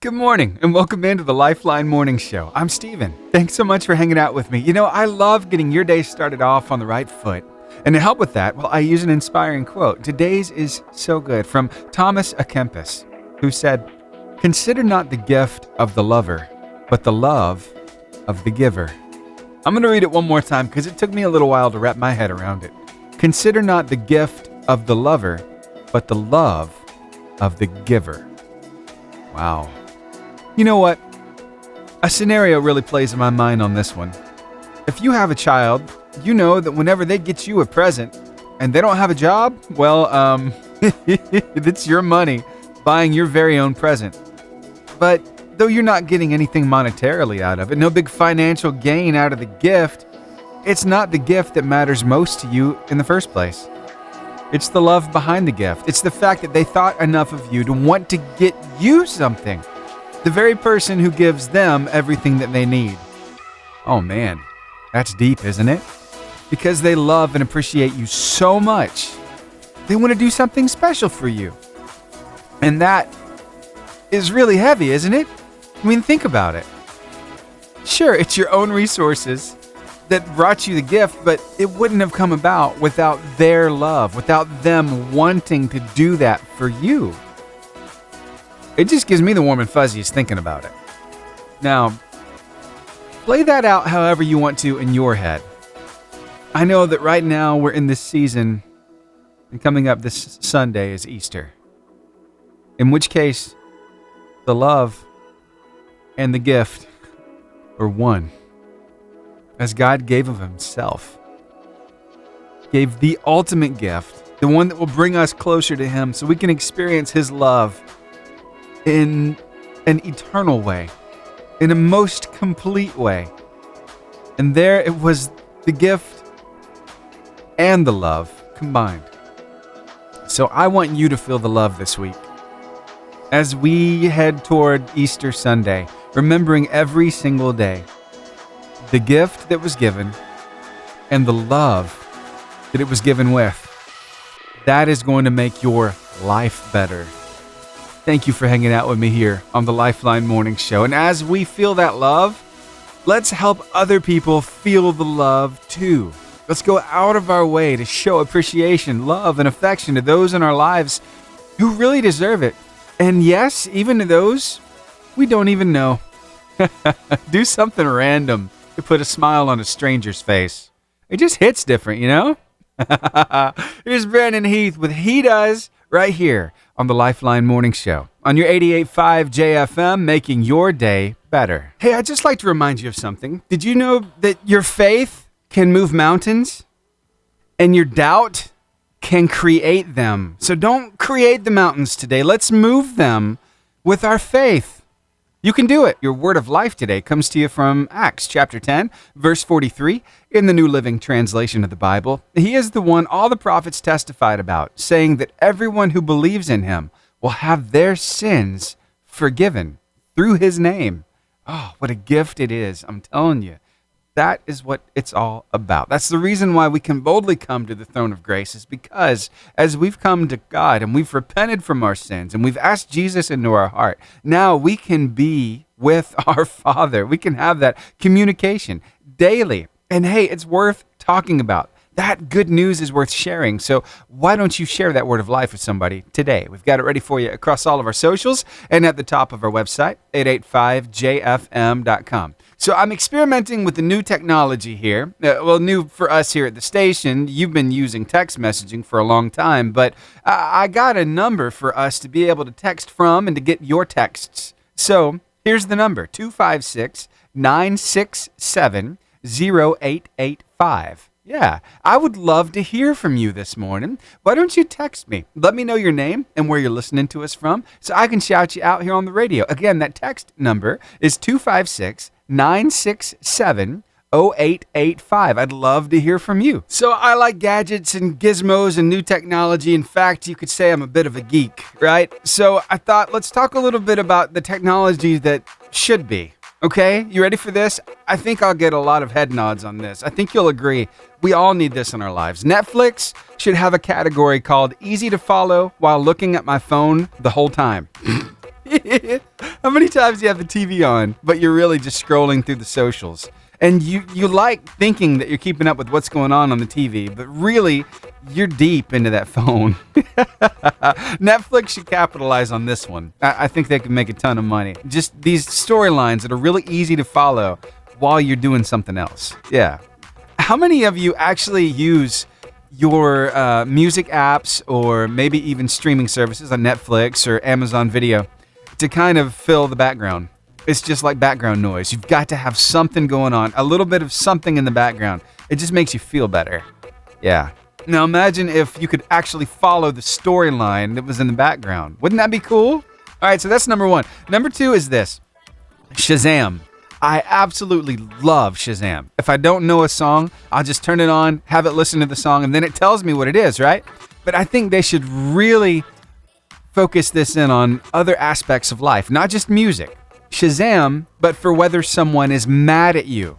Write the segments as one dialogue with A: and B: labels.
A: Good morning and welcome into the Lifeline Morning Show. I'm Steven. Thanks so much for hanging out with me. I love getting your day started off on the right foot. And to help with that, I use an inspiring quote. Today's is so good from Thomas A. Kempis, who said, "Consider not the gift of the lover, but the love of the giver." I'm going to read it one more time because it took me a little while to wrap my head around it. Consider not the gift of the lover, but the love of the giver. Wow. You know what? A scenario really plays in my mind on this one. If you have a child, you know that whenever they get you a present and they don't have a job, it's your money buying your very own present. But though you're not getting anything monetarily out of it, no big financial gain out of the gift, it's not the gift that matters most to you in the first place. It's the love behind the gift. It's the fact that they thought enough of you to want to get you something. The very person who gives them everything that they need. Oh man, that's deep, isn't it? Because they love and appreciate you so much, they want to do something special for you. And that is really heavy, isn't it? I mean, think about it. Sure, it's your own resources that brought you the gift, but it wouldn't have come about without their love, without them wanting to do that for you. It just gives me the warm and fuzzies thinking about it. Now, play that out however you want to in your head. I know that right now we're in this season, and coming up this Sunday is Easter. In which case, the love and the gift are one. As God gave of Himself. Gave the ultimate gift, the one that will bring us closer to Him so we can experience His love in an eternal way, in a most complete way. And there it was, the gift and the love combined. So I want you to feel the love this week. As we head toward Easter Sunday, remembering every single day the gift that was given and the love that it was given with, that is going to make your life better. Thank you for hanging out with me here on the Lifeline Morning Show. And as we feel that love, let's help other people feel the love too. Let's go out of our way to show appreciation, love, and affection to those in our lives who really deserve it. And yes, even to those we don't even know. Do something random to put a smile on a stranger's face. It just hits different, you know? Here's Brandon Heath with He Does right here on the Lifeline Morning Show on your 88.5 JFM, making your day better. Hey, I'd just like to remind you of something. Did you know that your faith can move mountains and your doubt can create them? So don't create the mountains today. Let's move them with our faith. You can do it. Your word of life today comes to you from Acts chapter 10, verse 43 in the New Living Translation of the Bible. He is the one all the prophets testified about, saying that everyone who believes in Him will have their sins forgiven through His name. Oh, what a gift it is. I'm telling you. That is what it's all about. That's the reason why we can boldly come to the throne of grace, is because as we've come to God and we've repented from our sins and we've asked Jesus into our heart, now we can be with our Father. We can have that communication daily. And hey, it's worth talking about. That good news is worth sharing. So why don't you share that word of life with somebody today? We've got it ready for you across all of our socials and at the top of our website, 885jfm.com. So I'm experimenting with the new technology here. New for us here at the station. You've been using text messaging for a long time, but I got a number for us to be able to text from and to get your texts. So here's the number, 256-967-0885. Yeah, I would love to hear from you this morning. Why don't you text me? Let me know your name and where you're listening to us from so I can shout you out here on the radio. Again, that text number is 256-967-0885. I'd love to hear from you. So I like gadgets and gizmos and new technology. In fact, you could say I'm a bit of a geek, right? So I thought, let's talk a little bit about the technology that should be. Okay, you ready for this? I think I'll get a lot of head nods on this. I think you'll agree. We all need this in our lives. Netflix should have a category called Easy to Follow While Looking at My Phone the Whole Time. How many times do you have the TV on, but you're really just scrolling through the socials? And you like thinking that you're keeping up with what's going on the TV, but really, you're deep into that phone. Netflix should capitalize on this one. I think they could make a ton of money. Just these storylines that are really easy to follow while you're doing something else. Yeah. How many of you actually use your music apps or maybe even streaming services on Netflix or Amazon Video to kind of fill the background? It's just like background noise. You've got to have something going on, a little bit of something in the background. It just makes you feel better. Yeah. Now imagine if you could actually follow the storyline that was in the background. Wouldn't that be cool? All right, so that's number one. Number two is this: Shazam. I absolutely love Shazam. If I don't know a song, I'll just turn it on, have it listen to the song, and then it tells me what it is, right? But I think they should really focus this in on other aspects of life, not just music. Shazam, but for whether someone is mad at you.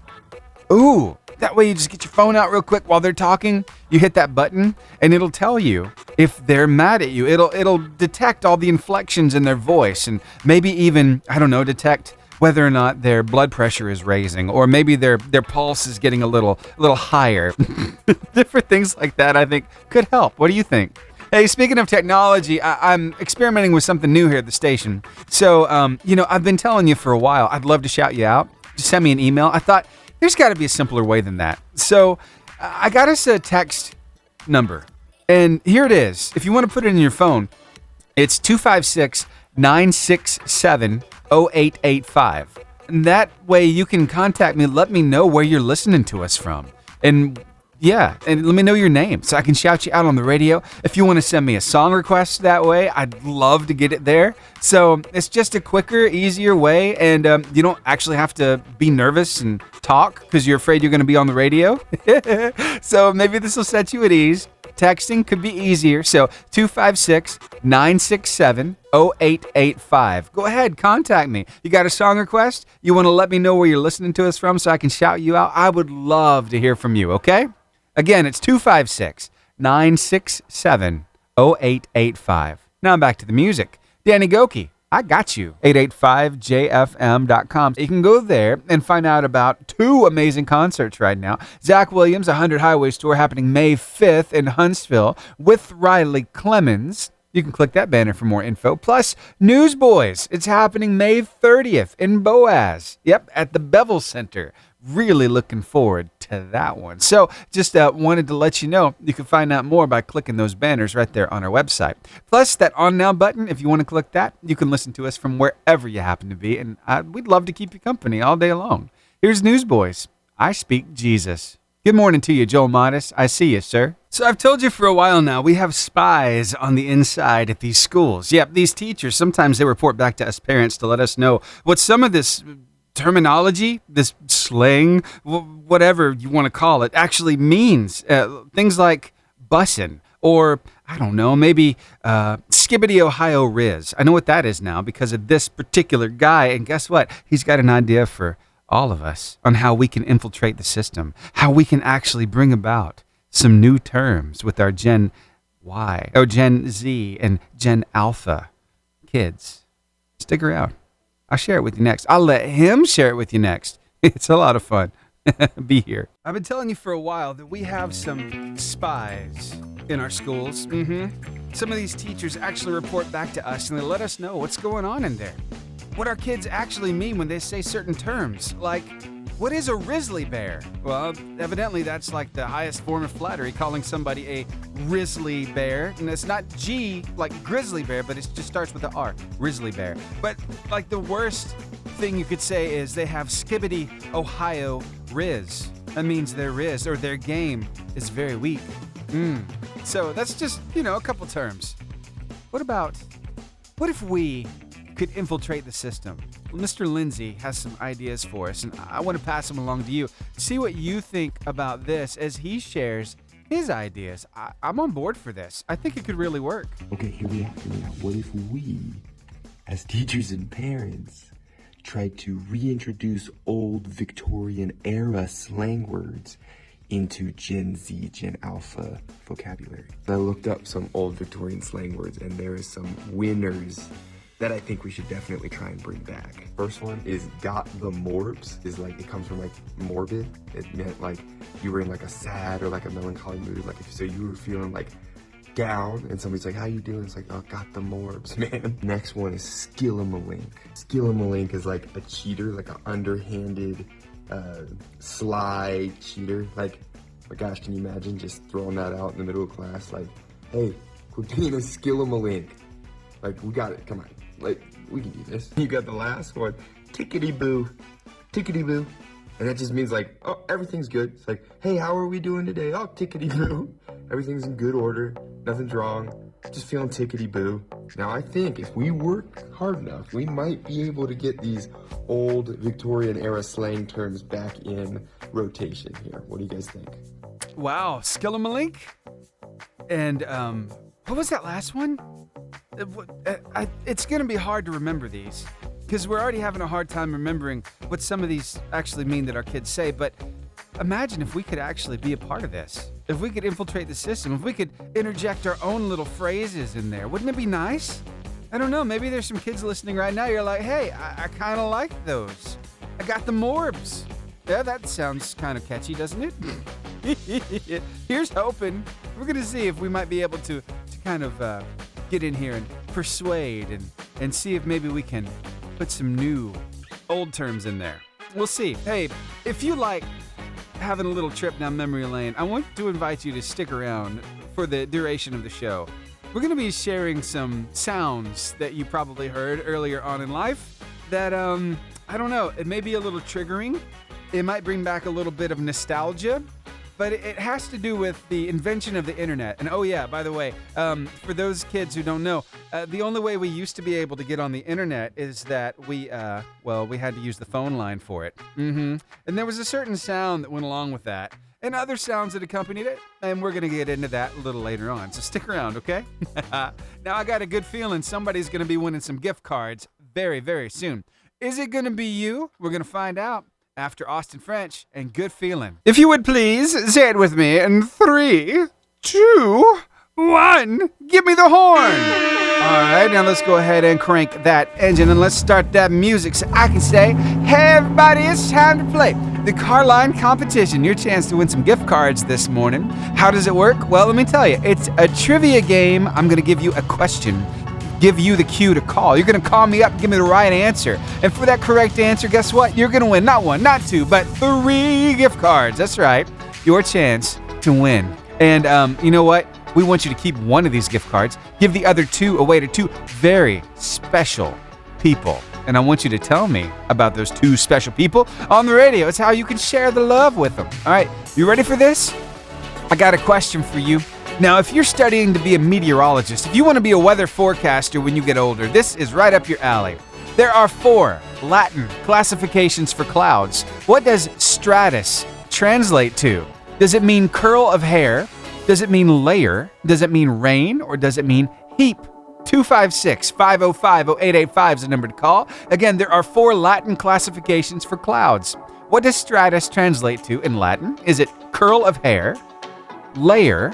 A: Ooh, that way you just get your phone out real quick while they're talking. You hit that button, and it'll tell you if they're mad at you. It'll detect all the inflections in their voice, and maybe even, I don't know, detect whether or not their blood pressure is raising, or maybe their pulse is getting a little higher. Different things like that, I think, could help. What do you think? Hey, speaking of technology, I'm experimenting with something new here at the station. So, I've been telling you for a while, I'd love to shout you out. Just send me an email. I thought there's got to be a simpler way than that. So, I got us a text number. And here it is. If you want to put it in your phone, it's 256-967-0885. And that way you can contact me, let me know where you're listening to us from. And yeah, and let me know your name so I can shout you out on the radio. If you want to send me a song request that way, I'd love to get it there. So it's just a quicker, easier way, and you don't actually have to be nervous and talk because you're afraid you're going to be on the radio. So maybe this will set you at ease. Texting could be easier. So 256-967-0885. Go ahead, contact me. You got a song request? You want to let me know where you're listening to us from so I can shout you out? I would love to hear from you, okay? Again, it's 256-967-0885. Now back to the music. Danny Gokey, I got you. 885jfm.com. You can go there and find out about two amazing concerts right now. Zach Williams, 100 Highways Tour happening May 5th in Huntsville with Riley Clemmons. You can click that banner for more info. Plus, Newsboys. It's happening May 30th in Boaz. Yep, at the Bevel Center. Really looking forward to that one. So just wanted to let you know you can find out more by clicking those banners right there on our website. Plus that On Now button, if you want to click that, you can listen to us from wherever you happen to be, and we'd love to keep you company all day long. Here's Newsboys. I Speak Jesus. Good morning to you, Joel Modis. I see you, sir. So I've told you for a while now, we have spies on the inside at these schools. Yep, these teachers, sometimes they report back to us parents to let us know what some of this terminology, this slang, whatever you want to call it, actually means. Things like bussin', or I don't know, maybe Skibbity Ohio Riz. I know what that is now because of this particular guy, and guess what? He's got an idea for all of us on how we can infiltrate the system, how we can actually bring about some new terms with our Gen Y, or Gen Z and Gen Alpha kids. Stick around. I'll share it with you next. I'll let him share it with you next. It's a lot of fun. Be here. I've been telling you for a while that we have some spies in our schools. Some of these teachers actually report back to us and they let us know what's going on in there. What our kids actually mean when they say certain terms, like, what is a Risley bear? Well, evidently that's like the highest form of flattery, calling somebody a Risley bear. And it's not G like grizzly bear, but it just starts with the R, Risley bear. But like the worst thing you could say is they have Skibbity Ohio Riz. That means their Riz or their game is very weak. So that's just, a couple terms. What if we could infiltrate the system? Well, Mr. Lindsay has some ideas for us, and I want to pass them along to you. See what you think about this as he shares his ideas. I'm on board for this. I think it could really work.
B: Okay, hear me out. What if we, as teachers and parents, tried to reintroduce old Victorian era slang words into Gen Z, Gen Alpha vocabulary? I looked up some old Victorian slang words, and there are some winners that I think we should definitely try and bring back. First one is got the morbs, is like, it comes from like morbid. It meant like you were in like a sad or like a melancholy mood. Like so you were feeling like down and somebody's like, how you doing? It's like, oh, got the morbs, man. Next one is Skillamalink. Skillamalink is like a cheater, like an underhanded, sly cheater. Like, my gosh, can you imagine just throwing that out in the middle of class? Like, hey, we're doing a Skillamalink. Like, we got it, come on. Like, we can do this. You got the last one, tickety-boo, tickety-boo. And that just means like, oh, everything's good. It's like, hey, how are we doing today? Oh, tickety-boo. Everything's in good order, nothing's wrong. Just feeling tickety-boo. Now, I think if we work hard enough, we might be able to get these old Victorian-era slang terms back in rotation here. What do you guys think?
A: Wow, Skillamalink? And, what was that last one? It's going to be hard to remember these because we're already having a hard time remembering what some of these actually mean that our kids say. But imagine if we could actually be a part of this. If we could infiltrate the system, if we could interject our own little phrases in there, wouldn't it be nice? I don't know. Maybe there's some kids listening right now. You're like, hey, I kind of like those. I got the morbs. Yeah, that sounds kind of catchy, doesn't it? Here's hoping. We're going to see if we might be able to kind of get in here and persuade and see if maybe we can put some new old terms in there. We'll see. Hey, if you like having a little trip down memory lane, I want to invite you to stick around for the duration of the show. We're going to be sharing some sounds that you probably heard earlier on in life that, I don't know, it may be a little triggering. It might bring back a little bit of nostalgia. But it has to do with the invention of the internet. And oh yeah, by the way, for those kids who don't know, the only way we used to be able to get on the internet is that we had to use the phone line for it. And there was a certain sound that went along with that, and other sounds that accompanied it. And we're gonna get into that a little later on. So stick around, okay? Now I got a good feeling somebody's gonna be winning some gift cards very, very soon. Is it gonna be you? We're gonna find out after Austin French and Good Feeling. If you would please say it with me in 3, 2, 1. Give me the horn. All right, now let's go ahead and crank that engine and let's start that music so I can say, hey everybody, it's time to play the Carline competition. Your chance to win some gift cards this morning. How does it work? Well, let me tell you, it's a trivia game. I'm going to give you a question, give you the cue to call. You're going to call me up and give me the right answer. And for that correct answer, guess what? You're going to win not 1, not 2, but 3 gift cards. That's right. Your chance to win. And you know what? We want you to keep one of these gift cards, give the other 2 away to 2 very special people. And I want you to tell me about those 2 special people on the radio. It's how you can share the love with them. All right, you ready for this? I got a question for you. Now, if you're studying to be a meteorologist, if you want to be a weather forecaster when you get older, this is right up your alley. There are 4 Latin classifications for clouds. What does stratus translate to? Does it mean curl of hair? Does it mean layer? Does it mean rain? Or does it mean heap? 256-505-0885 is the number to call. Again, there are 4 Latin classifications for clouds. What does stratus translate to in Latin? Is it curl of hair, layer,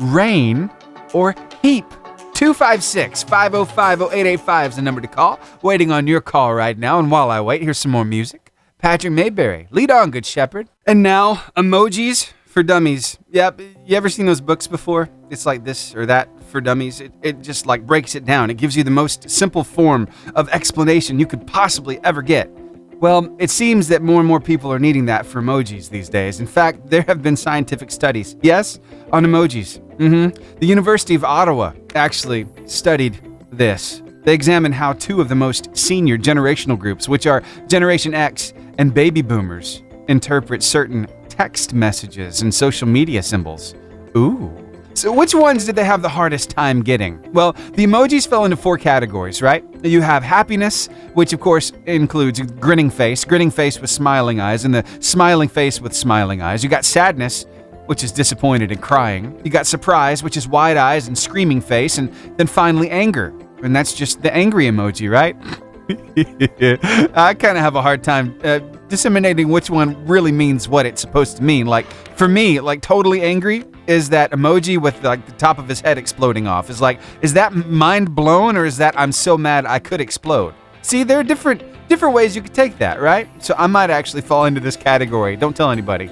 A: rain, or heap? 256-505-0885 is the number to call. Waiting on your call right now. And while I wait, here's some more music. Patrick Mayberry, lead on, Good Shepherd. And now, emojis for dummies. Yep, you ever seen those books before? It's like this or that for dummies. It just like breaks it down. It gives you the most simple form of explanation you could possibly ever get. Well, it seems that more and more people are needing that for emojis these days. In fact, there have been scientific studies, on emojis. The University of Ottawa actually studied this. They examined how 2 of the most senior generational groups, which are Generation X and Baby Boomers, interpret certain text messages and social media symbols. Ooh. So which ones did they have the hardest time getting? Well, the emojis fell into 4 categories, right? You have happiness, which of course includes grinning face with smiling eyes, and the smiling face with smiling eyes. You got sadness, which is disappointed and crying. You got surprise, which is wide eyes and screaming face, and then finally anger. And that's just the angry emoji, right? I kind of have a hard time disseminating which one really means what it's supposed to mean. Like, for me, like totally angry, is that emoji with like the top of his head exploding off. Is that mind blown, or is that I'm so mad I could explode? See, there are different ways you could take that, right? So I might actually fall into this category. Don't tell anybody.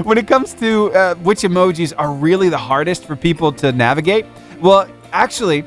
A: When it comes to which emojis are really the hardest for people to navigate, well, actually,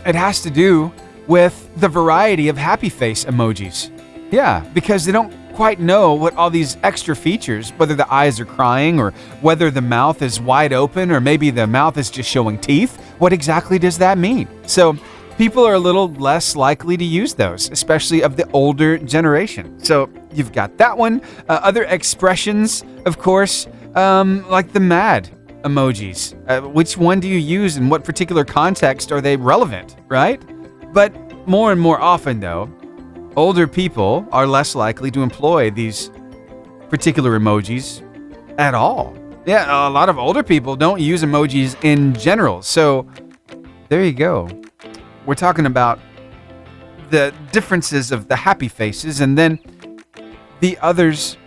A: it has to do with the variety of happy face emojis. Yeah, because they don't quite know what all these extra features, whether the eyes are crying or whether the mouth is wide open or maybe the mouth is just showing teeth. What exactly does that mean? So people are a little less likely to use those, especially of the older generation. So you've got that one. Other expressions, of course, like the mad emojis. Which one do you use in what particular context are they relevant, right? But more and more often, though, older people are less likely to employ these particular emojis at all. Yeah, a lot of older people don't use emojis in general. So there you go. We're talking about the differences of the happy faces and then the others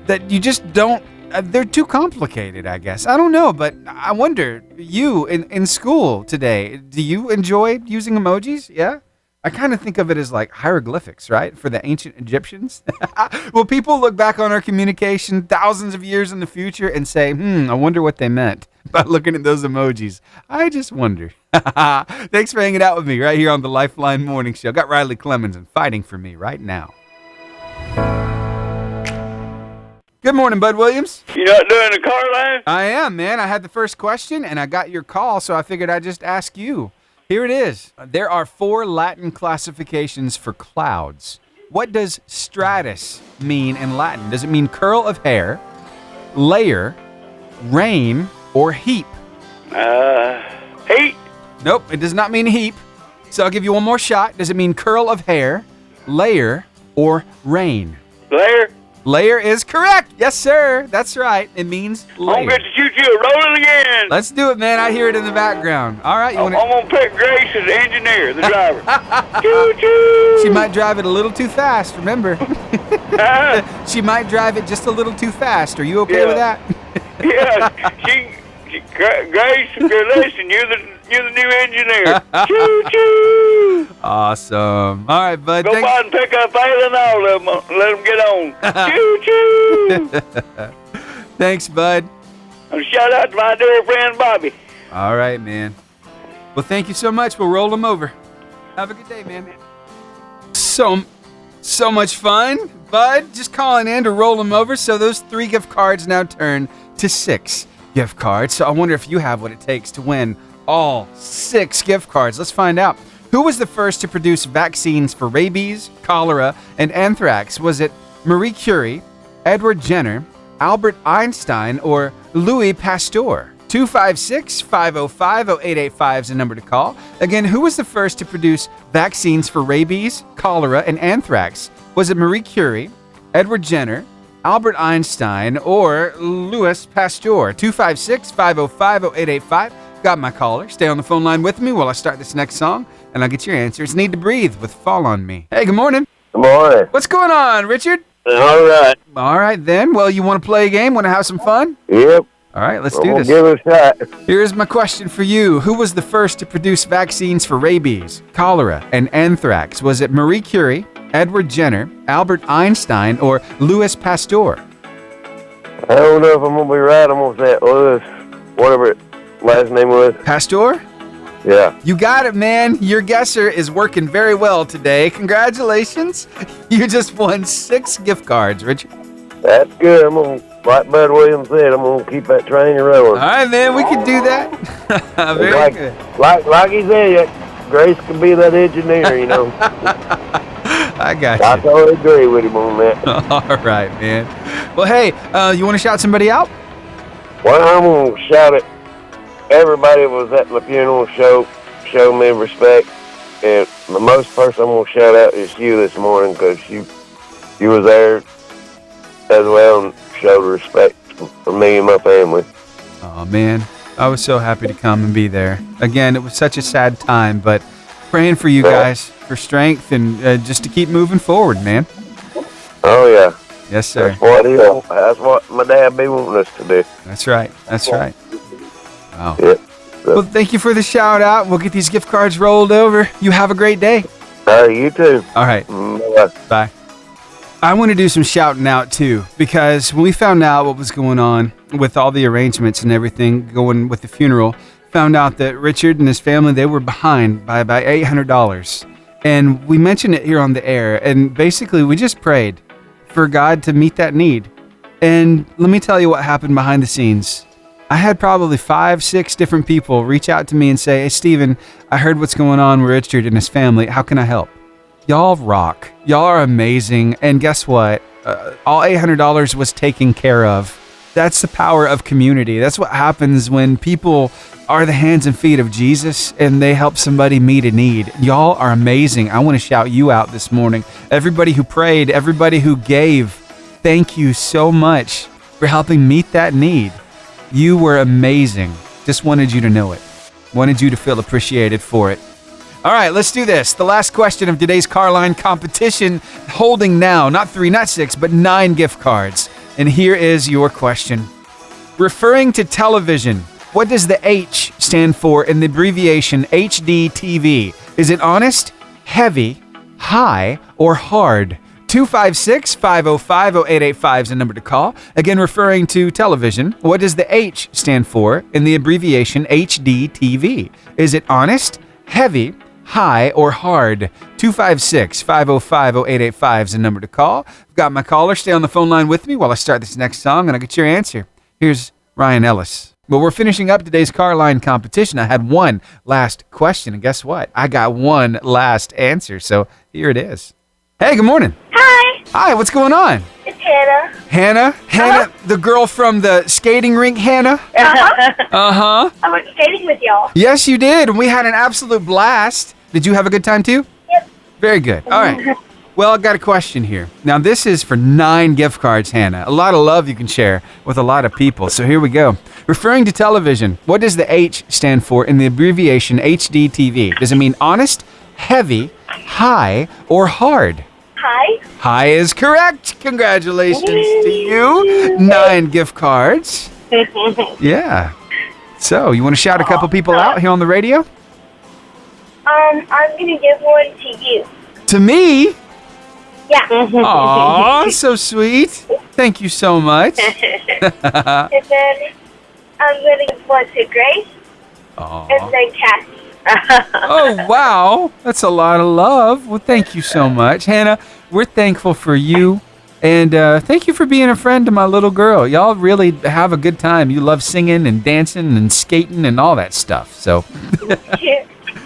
A: that you just don't, they're too complicated, I guess. I don't know, but I wonder, you in school today, do you enjoy using emojis? Yeah? I kind of think of it as like hieroglyphics, right? For the ancient Egyptians. Will people look back on our communication thousands of years in the future and say, I wonder what they meant by looking at those emojis? I just wonder. Thanks for hanging out with me right here on the Lifeline Morning Show. Got Riley Clemens and fighting for me right now. Good morning, Bud Williams.
C: You not doing the car line?
A: I am, man. I had the first question and I got your call, so I figured I'd just ask you. Here it is. There are 4 Latin classifications for clouds. What does stratus mean in Latin? Does it mean curl of hair, layer, rain, or heap?
C: Heat.
A: Nope, it does not mean heap. So I'll give you one more shot. Does it mean curl of hair, layer, or rain?
C: Layer.
A: Layer is correct. Yes, sir. That's right. It means layer.
C: I'm going to shoot you. Rolling again.
A: Let's do it, man. I hear it in the background. All right.
C: I'm going to pick Grace as the engineer, the driver. Choo-choo.
A: She might drive it a little too fast, remember. She might drive it just a little too fast. Are you okay with that?
C: Yeah. Grace, listen, you're the new engineer. Choo-choo.
A: Awesome. All right, bud.
C: Go by and pick up Alan and all of them. Let them get on. Choo-choo.
A: Thanks, bud.
C: And shout out to my dear friend Bobby.
A: All right, man. Well, thank you so much. We'll roll them over. Have a good day, man. So much fun, bud. Just calling in to roll them over. So those 3 gift cards now turn to 6 gift cards. So I wonder if you have what it takes to win all 6 gift cards. Let's find out. Who was the first to produce vaccines for rabies, cholera, and anthrax? Was it Marie Curie, Edward Jenner, Albert Einstein, or Louis Pasteur? 256-505-0885 is the number to call. Again, who was the first to produce vaccines for rabies, cholera, and anthrax? Was it Marie Curie, Edward Jenner, Albert Einstein, or Louis Pasteur? 256-505-0885. Got my caller. Stay on the phone line with me while I start this next song, and I'll get your answers. Need to Breathe with Fall on Me. Hey, good morning.
C: Good morning.
A: What's going on, Richard?
C: All right.
A: All right, then. Well, you want to play a game? Want to have some fun?
C: Yep.
A: All right, let's do this.
C: Give it a shot.
A: Here's my question for you. Who was the first to produce vaccines for rabies, cholera, and anthrax? Was it Marie Curie, Edward Jenner, Albert Einstein, or Louis Pasteur?
C: I don't know if I'm going to be right. I'm going to say Louis, whatever his last name was.
A: Pasteur?
C: Yeah.
A: You got it, man. Your guesser is working very well today. Congratulations. You just won 6 gift cards, Richard.
C: That's good. I'm going to, like Bud Williams said, I'm going to keep that train rolling.
A: All right, man. We can do that. Very good.
C: Like he said, Grace could be that engineer, you know.
A: I got you.
C: I totally agree with him on that.
A: All right, man. Well, hey, you want to shout somebody out?
C: Well, I'm going to shout at everybody that was at the funeral, show me respect. And the most person I'm going to shout out is you this morning, because you was there as well and showed respect for me and my family.
A: Oh, man. I was so happy to come and be there. Again, it was such a sad time, but praying for you guys for strength and just to keep moving forward, man.
C: Oh, yeah.
A: Yes, sir.
C: That's what my dad be wanting us to do.
A: That's right. That's right. Wow.
C: Yeah.
A: Well, thank you for the shout out. We'll get these gift cards rolled over. You have a great day.
C: You too.
A: All right.
C: Bye.
A: Bye. I want to do some shouting out too, because when we found out what was going on with all the arrangements and everything going with the funeral, found out that Richard and his family, they were behind by about $800. And we mentioned it here on the air, and basically we just prayed for God to meet that need. And let me tell you what happened behind the scenes. I had probably 5-6 different people reach out to me and say, "Hey, Steven, I heard what's going on with Richard and his family. How can I help?" Y'all rock. Y'all are amazing. And guess what? All $800 was taken care of. That's the power of community. That's what happens when people are the hands and feet of Jesus and they help somebody meet a need. Y'all are amazing. I want to shout you out this morning. Everybody who prayed, everybody who gave, thank you so much for helping meet that need. You were amazing. Just wanted you to know it. Wanted you to feel appreciated for it. All right, let's do this. The last question of today's Carline competition, holding now, not 3, not 6, but 9 gift cards. And here is your question. Referring to television, what does the H stand for in the abbreviation HDTV? Is it honest, heavy, high, or hard? 256-505-0885 is the number to call. Again, referring to television, what does the H stand for in the abbreviation HDTV? Is it honest, heavy, high, or hard? 256-505-0885 is the number to call. I've got my caller. Stay on the phone line with me while I start this next song, and I'll get your answer. Here's Ryan Ellis. Well, we're finishing up today's Carline competition. I had one last question, and guess what? I got one last answer, so here it is. Hey, good morning.
D: Hi,
A: Hi, what's going on?
D: it's Hannah.
A: Hannah? Hannah, the girl from the skating rink, Hannah? Uh-huh.
D: I went skating with y'all.
A: Yes, you did. And we had an absolute blast. Did you have a good time too?
D: Yep.
A: Very good. All right. Well, I've got a question here. Now, this is for 9 gift cards, Hannah. A lot of love you can share with a lot of people. So here we go. Referring to television, what does the H stand for in the abbreviation HDTV? Does it mean honest, heavy, high, or hard?
D: Hi.
A: High is correct. Congratulations to you. 9 gift cards. Yeah. So, you want to shout a couple people out here on the radio?
D: I'm gonna give one to you.
A: To me?
D: Yeah.
A: Aw, so sweet. Thank you so much.
D: And then I'm gonna give one to Grace and
A: Aw.
D: then Cassie.
A: Oh, wow. That's a lot of love. Well, thank you so much. Hannah, we're thankful for you. And thank you for being a friend to my little girl. Y'all really have a good time. You love singing and dancing and skating and all that stuff. So,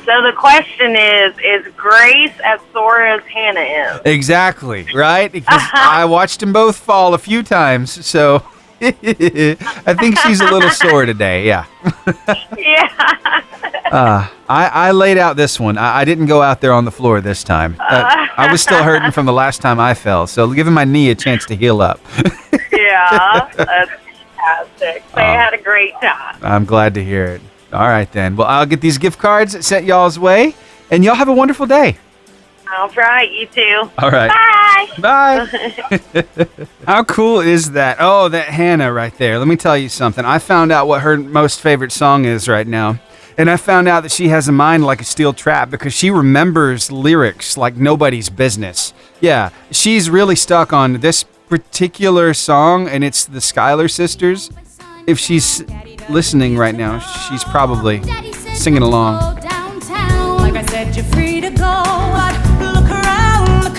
E: So the question is Grace as sore as Hannah is?
A: exactly, right? Because I watched them both fall a few times. So, I think she's a little sore today. Yeah.
E: Yeah.
A: I laid out this one. I didn't go out there on the floor this time. I was still hurting from the last time I fell, so giving my knee a chance to heal up.
E: Yeah, that's fantastic. They had a great time.
A: I'm glad to hear it. All right, then. Well, I'll get these gift cards sent y'all's way, and y'all have a wonderful day.
E: All right, you too.
A: All right.
D: Bye.
A: Bye. How cool is that? Oh, that Hannah right there. Let me tell you something. I found out what her most favorite song is right now. And I found out that she has a mind like a steel trap because she remembers lyrics like nobody's business. Yeah, she's really stuck on this particular song, and it's the Schuyler Sisters. If she's listening right now, she's probably singing along.
F: Like I said, you're free to go out. Look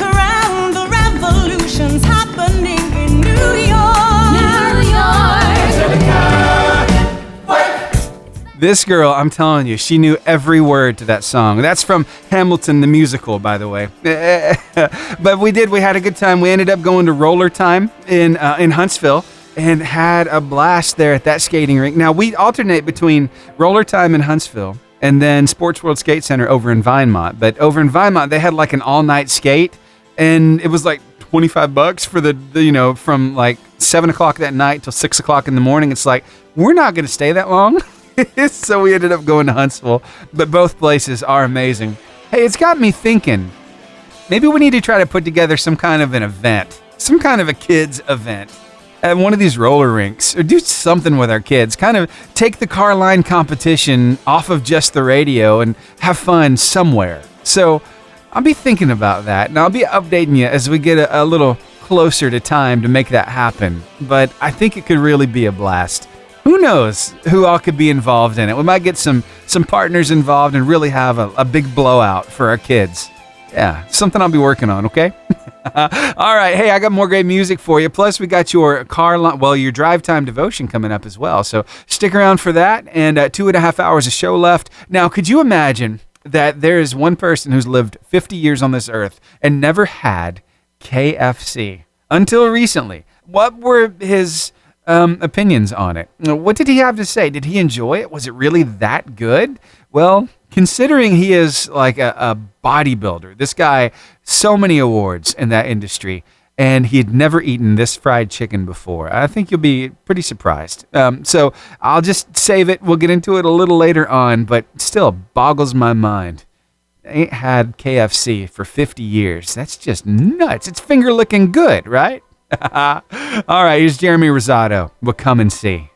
F: around, the revolution's happening in New York.
A: This girl, I'm telling you, she knew every word to that song. That's from Hamilton the musical, by the way. But we had a good time. We ended up going to Roller Time in Huntsville and had a blast there at that skating rink. Now, we alternate between Roller Time in Huntsville and then Sports World Skate Center over in Vinemont. But over in Vinemont, they had like an all-night skate, and it was like $25 for the from like 7 o'clock that night till 6 o'clock in the morning. It's like, we're not going to stay that long. So we ended up going to Huntsville, but both places are amazing. Hey, it's got me thinking, maybe we need to try to put together some kind of an event some kind of a kids event at one of these roller rinks, or do something with our kids. Kind of take the car line competition off of just the radio and have fun somewhere. So I'll be thinking about that, and I'll be updating you as we get a little closer to time to make that happen. But I think it could really be a blast. Who knows who all could be involved in it? We might get some partners involved and really have a big blowout for our kids. Yeah, something I'll be working on, okay? All right, hey, I got more great music for you. Plus, we got your your drive time devotion coming up as well. So stick around for that, and 2.5 hours of show left. Now, could you imagine that there is one person who's lived 50 years on this earth and never had KFC until recently? What were his opinions on it? What did he have to say? Did he enjoy it? Was it really that good? Well, considering he is like a bodybuilder, this guy, so many awards in that industry, and he had never eaten this fried chicken before. I think you'll be pretty surprised. So I'll just save it. We'll get into it a little later on, but still boggles my mind. I ain't had KFC for 50 years. That's just nuts. It's finger licking good, right? All right, here's Jeremy Rosado. We'll come and see.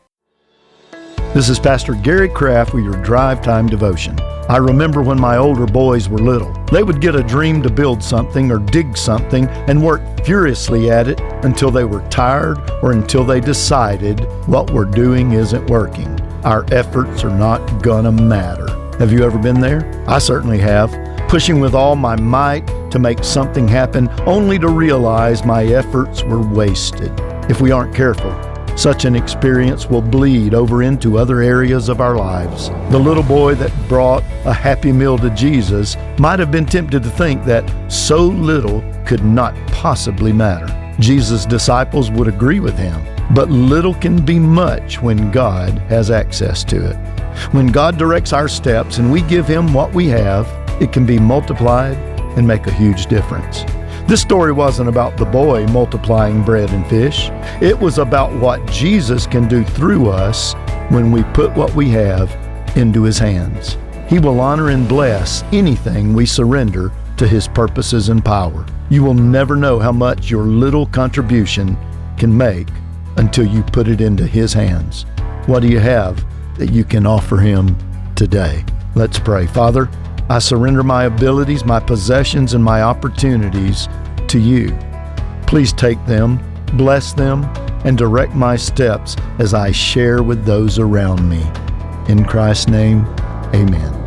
G: This is Pastor Gary Kraft with your Drive Time Devotion. I remember when my older boys were little. They would get a dream to build something or dig something and work furiously at it until they were tired or until they decided what we're doing isn't working. Our efforts are not gonna matter. Have you ever been there? I certainly have. Pushing with all my might to make something happen only to realize my efforts were wasted. If we aren't careful, such an experience will bleed over into other areas of our lives. The little boy that brought a Happy Meal to Jesus might have been tempted to think that so little could not possibly matter. Jesus' disciples would agree with him, but little can be much when God has access to it. When God directs our steps and we give him what we have, it can be multiplied and make a huge difference. This story wasn't about the boy multiplying bread and fish. It was about what Jesus can do through us when we put what we have into his hands. He will honor and bless anything we surrender to his purposes and power. You will never know how much your little contribution can make until you put it into his hands. What do you have that you can offer him today? Let's pray. Father, I surrender my abilities, my possessions, and my opportunities to you. Please take them, bless them, and direct my steps as I share with those around me. In Christ's name, amen.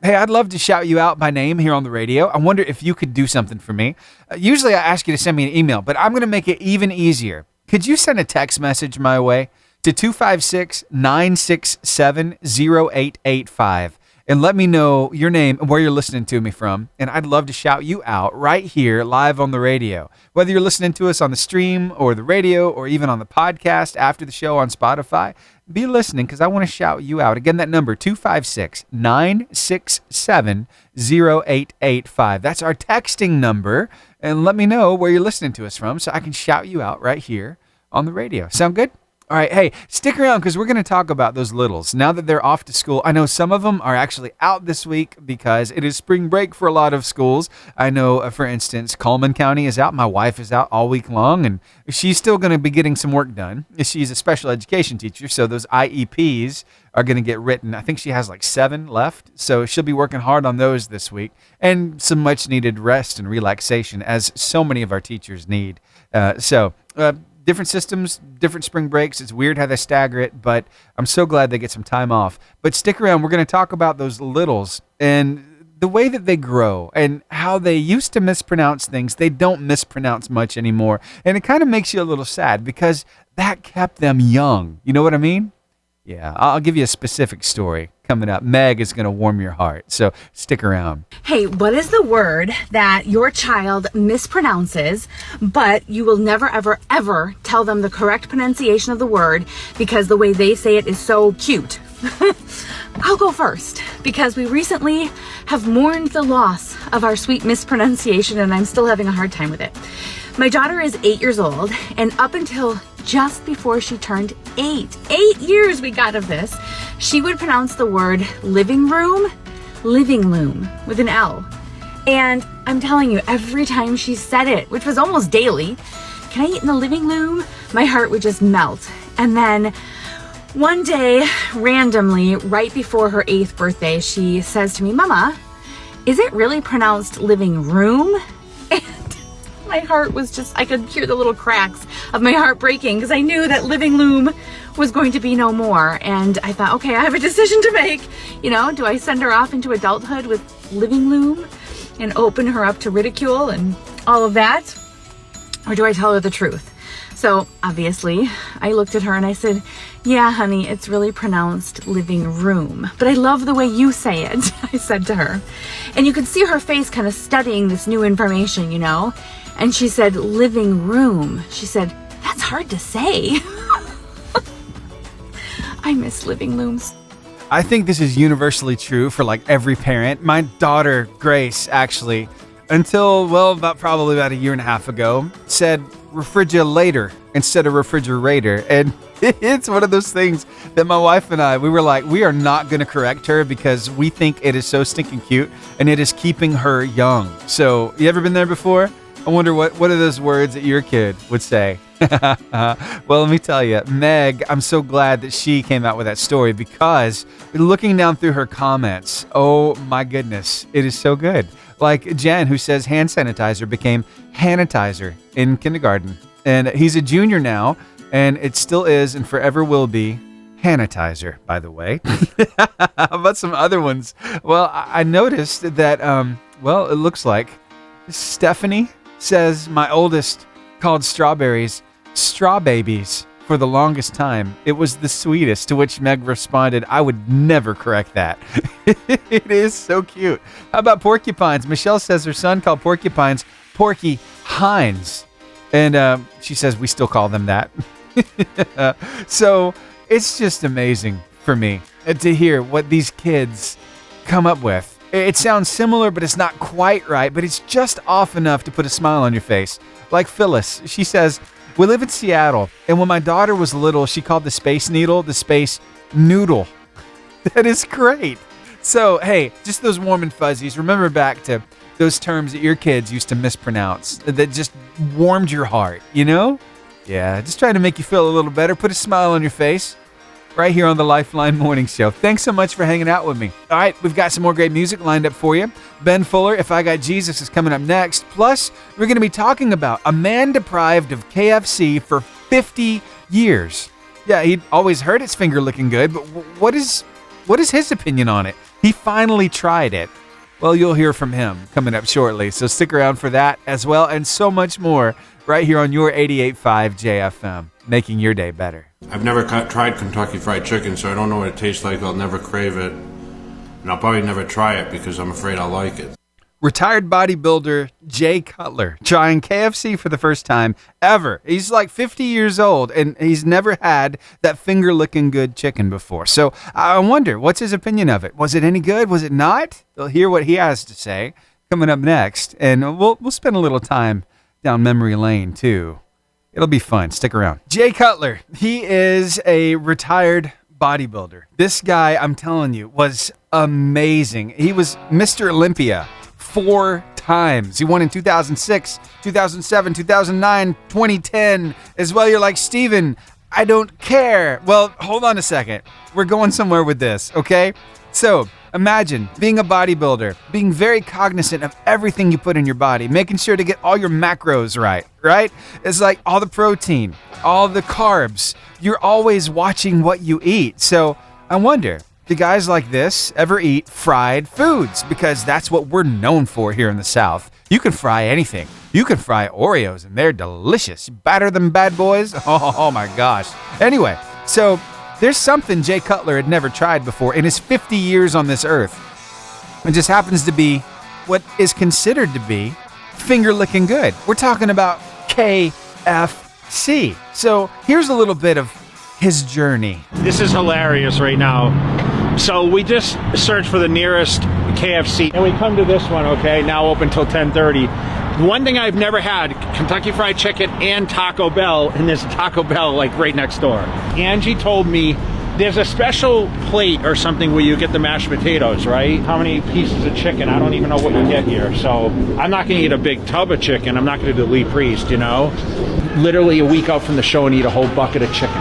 A: Hey, I'd love to shout you out by name here on the radio. I wonder if you could do something for me. Usually I ask you to send me an email, but I'm going to make it even easier. Could you send a text message my way to 256-967-0885 and let me know your name and where you're listening to me from, and I'd love to shout you out right here live on the radio. Whether you're listening to us on the stream or the radio or even on the podcast after the show on Spotify, be listening because I want to shout you out. Again, that number, 256-967-0885. That's our texting number, and let me know where you're listening to us from so I can shout you out right here on the radio. Sound good? All right, hey, stick around because we're going to talk about those littles. Now that they're off to school, I know some of them are actually out this week because it is spring break for a lot of schools. I know, for instance, Coleman County is out. My wife is out all week long, and she's still going to be getting some work done. She's a special education teacher, so those IEPs are going to get written. I think she has like 7 left, so she'll be working hard on those this week, and some much-needed rest and relaxation, as so many of our teachers need. Different systems, different spring breaks. It's weird how they stagger it, but I'm so glad they get some time off. But stick around. We're going to talk about those littles and the way that they grow and how they used to mispronounce things. They don't mispronounce much anymore. And it kind of makes you a little sad because that kept them young. You know what I mean? Yeah, I'll give you a specific story coming up. Meg is going to warm your heart, so stick around.
H: Hey, what is the word that your child mispronounces, but you will never, ever, ever tell them the correct pronunciation of the word because the way they say it is so cute? I'll go first because we recently have mourned the loss of our sweet mispronunciation, and I'm still having a hard time with it. My daughter is 8 years old, and up until just before she turned 8 years we got of this, she would pronounce the word living room, living loom with an L. And I'm telling you, every time she said it, which was almost daily, "Can I eat in the living room?" my heart would just melt. And then one day, randomly, right before her 8th birthday, she says to me, "Mama, is it really pronounced living room?" And my heart was just, I could hear the little cracks of my heart breaking because I knew that living room was going to be no more. And I thought, okay, I have a decision to make. You know, do I send her off into adulthood with living room and open her up to ridicule and all of that? Or do I tell her the truth? So obviously I looked at her and I said, "Yeah, honey, it's really pronounced living room. But I love the way you say it," I said to her. And you could see her face kind of studying this new information, you know? And she said, "Living room." She said, "That's hard to say." I miss living rooms.
A: I think this is universally true for like every parent. My daughter, Grace, actually, until, well, probably about a year and a half ago, said refrigerator instead of refrigerator. And it's one of those things that my wife and I, we were like, we are not going to correct her because we think it is so stinking cute and it is keeping her young. So you ever been there before? I wonder what are those words that your kid would say? Well, let me tell you, Meg, I'm so glad that she came out with that story because looking down through her comments, oh my goodness, it is so good. Like Jen, who says hand sanitizer became Hanitizer in kindergarten. And he's a junior now, and it still is and forever will be Hanitizer, by the way. How about some other ones? Well, I noticed that, well, it looks like Stephanie says my oldest called strawberries straw babies for the longest time. It was the sweetest, to which Meg responded, "I would never correct that." It is so cute. How about porcupines? Michelle says her son called porcupines Porky Hines. And she says we still call them that. So it's just amazing for me to hear what these kids come up with. It sounds similar, but it's not quite right, but it's just off enough to put a smile on your face. Like Phyllis, she says, "We live in Seattle, and when my daughter was little, she called the Space Needle the Space Noodle." That is great. So, hey, just those warm and fuzzies. Remember back to those terms that your kids used to mispronounce that just warmed your heart, you know? Yeah, just trying to make you feel a little better. Put a smile on your face right here on the Lifeline Morning Show. Thanks so much for hanging out with me. All right, we've got some more great music lined up for you. Ben Fuller, If I Got Jesus, is coming up next. Plus, we're going to be talking about a man deprived of KFC for 50 years. Yeah, he'd always heard its finger looking good, but what is his opinion on it? He finally tried it. Well, you'll hear from him coming up shortly, so stick around for that as well, and so much more right here on your 88.5 JFM, making your day better.
I: I've never tried Kentucky Fried Chicken, so I don't know what it tastes like. I'll never crave it, and I'll probably never try it because I'm afraid I'll like it.
A: Retired bodybuilder Jay Cutler trying KFC for the first time ever. He's like 50 years old, and he's never had that finger-looking good chicken before. So I wonder, what's his opinion of it? Was it any good? Was it not? We'll hear what he has to say coming up next, and we'll spend a little time down memory lane, too. It'll be fun. Stick around. Jay Cutler, he is a retired bodybuilder. This guy, I'm telling you, was amazing. He was Mr. Olympia 4 times. He won in 2006, 2007, 2009, 2010 as well. You're like, Steven, I don't care. Well, hold on a second. We're going somewhere with this, okay? So imagine being a bodybuilder, being very cognizant of everything you put in your body, making sure to get all your macros right? It's like all the protein, all the carbs. You're always watching what you eat. So I wonder, do guys like this ever eat fried foods? Because that's what we're known for here in the South. You can fry anything. You can fry Oreos, and they're delicious. Batter them bad boys. Oh my gosh. Anyway, so there's something Jay Cutler had never tried before in his 50 years on this earth. It just happens to be what is considered to be finger-licking good. We're talking about KFC. So here's a little bit of his journey.
J: This is hilarious right now. So we just searched for the nearest KFC, and we come to this one, okay, now open till 10:30. One thing I've never had, Kentucky Fried Chicken and Taco Bell, and there's a Taco Bell like right next door. Angie told me There's a special plate or something where you get the mashed potatoes, right? How many pieces of chicken? I don't even know what you get here. So I'm not going to eat a big tub of chicken. I'm not going to do Lee Priest, you know? Literally a week out from the show and eat a whole bucket of chicken.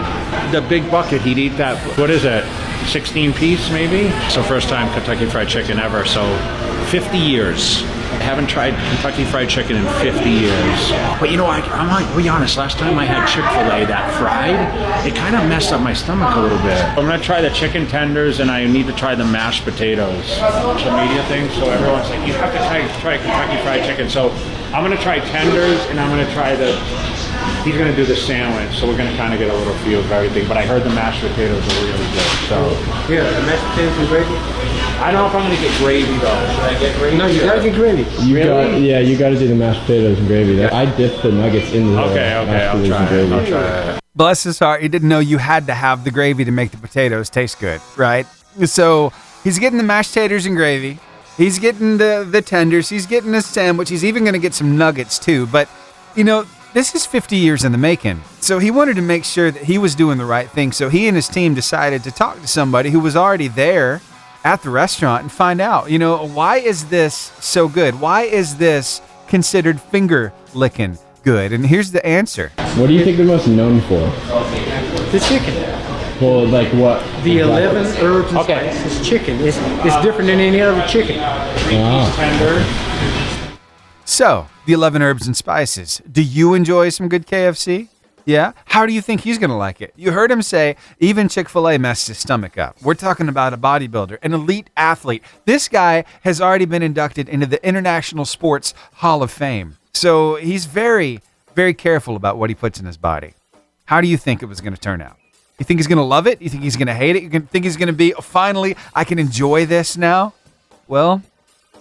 J: The big bucket, he'd eat that, what is it, 16 piece maybe? So first time Kentucky Fried Chicken ever, so 50 years. I haven't tried Kentucky Fried Chicken in 50 years. But you know, I'm like, to be honest, last time I had Chick-fil-A, that fried, it kind of messed up my stomach a little bit. I'm gonna try the chicken tenders and I need to try the mashed potatoes. Social media thing, so everyone's like, you have to try Kentucky Fried Chicken. So I'm gonna try tenders and I'm gonna try he's going to do the sandwich, so we're going to kind of get a little feel of everything. But I heard the mashed potatoes are really good. So
K: yeah, the mashed potatoes and gravy.
J: I don't know if I'm going to get gravy though. Should I get gravy?
K: No, you gotta get gravy.
L: You got to do the mashed potatoes and gravy. I dipped the nuggets in the mashed potatoes and gravy.
J: I'll try it.
A: Bless his heart, he didn't know you had to have the gravy to make the potatoes taste good, right? So he's getting the mashed taters and gravy. He's getting the tenders. He's getting a sandwich. He's even going to get some nuggets too. But you know, this is 50 years in the making. So he wanted to make sure that he was doing the right thing. So he and his team decided to talk to somebody who was already there at the restaurant and find out, you know, why is this so good? Why is this considered finger licking good? And here's the answer.
L: What do you think they're most known for?
K: The chicken.
L: Well, like what?
K: The 11 herbs and spices chicken. It's different than any other chicken.
A: So, the 11 herbs and spices. Do you enjoy some good KFC? Yeah? How do you think he's going to like it? You heard him say even Chick-fil-A messed his stomach up. We're talking about a bodybuilder, an elite athlete. This guy has already been inducted into the International Sports Hall of Fame. So he's very, very careful about what he puts in his body. How do you think it was going to turn out? You think he's going to love it? You think he's going to hate it? You think he's going to be, oh, finally, I can enjoy this now? Well,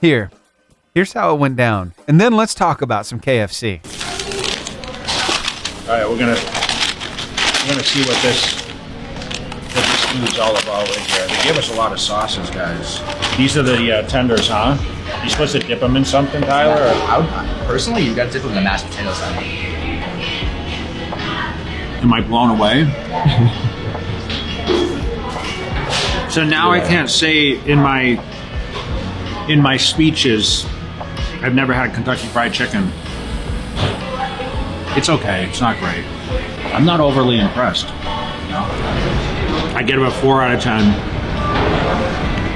A: here's how it went down. And then let's talk about some KFC.
J: All right, we're gonna see what this food's all about right here. They gave us a lot of sauces, guys. These are the tenders, huh? You supposed to dip them in something, Tyler? Or?
M: I would personally, you got to dip them in the mashed potatoes.
J: Am I blown away? So now I can't say in my speeches, I've never had Kentucky Fried Chicken. It's okay. It's not great. I'm not overly impressed. No. I get about 4 out of 10.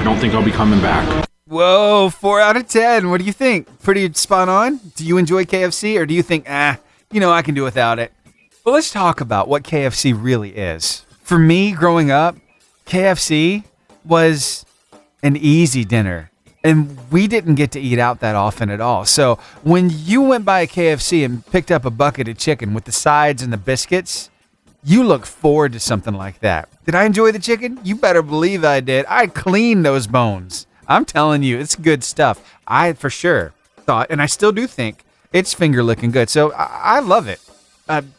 J: I don't think I'll be coming back.
A: Whoa, 4 out of 10. What do you think? Pretty spot on? Do you enjoy KFC or do you think, I can do without it? Well, let's talk about what KFC really is. For me, growing up, KFC was an easy dinner. And we didn't get to eat out that often at all. So when you went by a KFC and picked up a bucket of chicken with the sides and the biscuits, you look forward to something like that. Did I enjoy the chicken? You better believe I did. I cleaned those bones. I'm telling you, it's good stuff. I for sure thought, and I still do think, it's finger licking good. So I love it.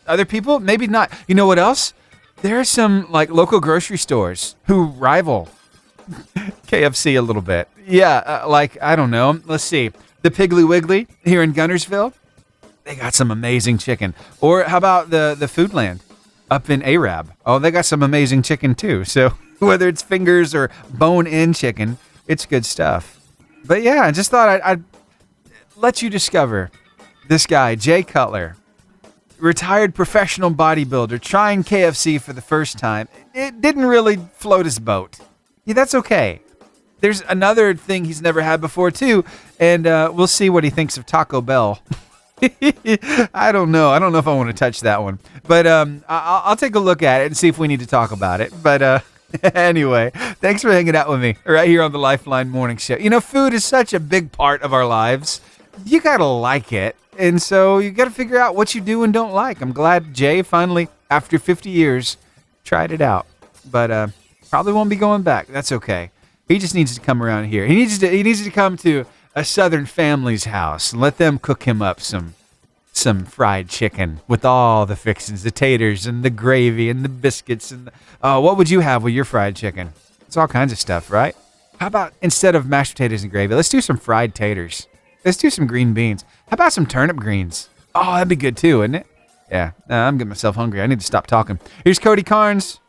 A: Other people, maybe not. You know what else? There are some like local grocery stores who rival KFC a little bit. Yeah, I don't know. Let's see. The Piggly Wiggly here in Gunnersville, they got some amazing chicken. Or how about the Foodland up in Arab? Oh, they got some amazing chicken too. So whether it's fingers or bone-in chicken, it's good stuff. But yeah, I just thought I'd let you discover this guy, Jay Cutler, retired professional bodybuilder, trying KFC for the first time. It didn't really float his boat. Yeah, that's okay. There's another thing he's never had before, too, and we'll see what he thinks of Taco Bell. I don't know. I don't know if I want to touch that one. But I'll take a look at it and see if we need to talk about it. But anyway, thanks for hanging out with me right here on the Lifeline Morning Show. You know, food is such a big part of our lives. You got to like it. And so you got to figure out what you do and don't like. I'm glad Jay finally, after 50 years, tried it out. But probably won't be going back. That's okay. He just needs to come around here. He needs to come to a Southern family's house and let them cook him up some fried chicken with all the fixings, the taters and the gravy and the biscuits and what would you have with your fried chicken? It's all kinds of stuff, right? How about instead of mashed potatoes and gravy, let's do some fried taters. Let's do some green beans. How about some turnip greens? Oh, that'd be good too, wouldn't it? Yeah, I'm getting myself hungry. I need to stop talking. Here's Cody Carnes.